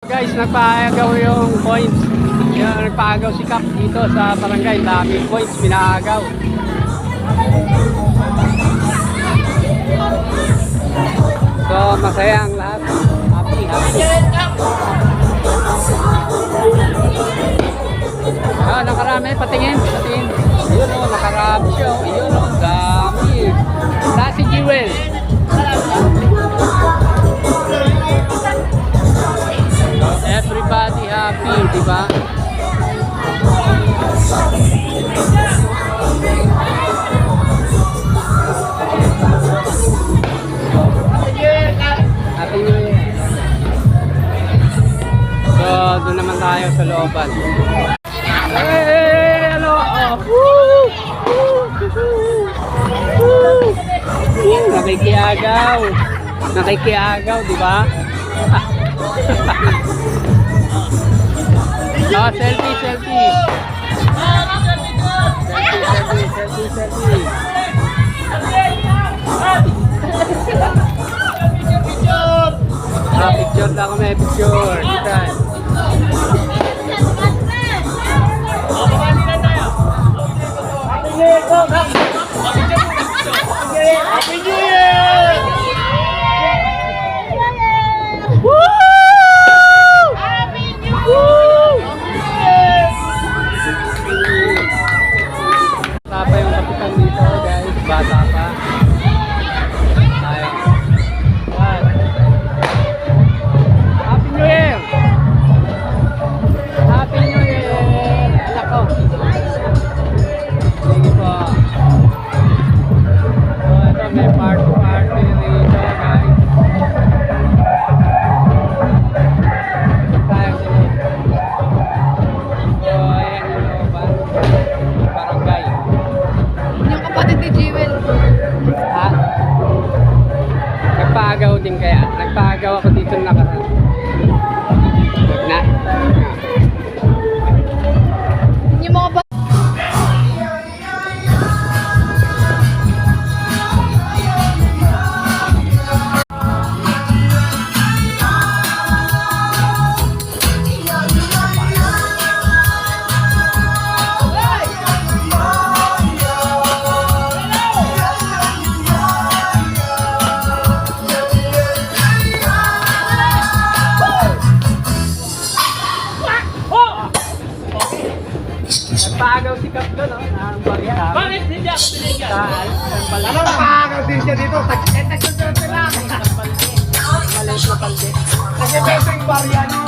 Guys, nagpaagaw yung points. Nagpaagaw si Cap dito sa barangay. Dami points, pinaagaw. So, masaya ang lahat. Happy. Nakarami, patingin. Ayun o, nakarami siya. Ayun o, dami. Si Jewel. Everybody happy, di ba? Happy New Year. So, doon naman tayo sa looban. Hey, hello. Nakikiagaw, di ba? Selfie. Selfie. Picture lang kami, picture. Kita. Happy New Year! Woo! Happy New Year! Bata pa yung kapitan dito, guys. Bata pa. Tayo. Happy New Year! Happy New Year! Anak ko. Sige po. So, ito may party rito, guys. Tayo dito. So, ayan yung looban. Barangay. Yung kapatid ni Jewel. Ha? Nagpaagaw din kaya. Nagpaagaw ako dito nakaraan. Huwag na. Yung mga ba... Nagpaagaw si Cap doon, no? Bakit hindi ako binigyan? Nagpaagaw din siya dito. Tag-tag-tag lang. Maliit na palde. Kasi beso yung barya niyo.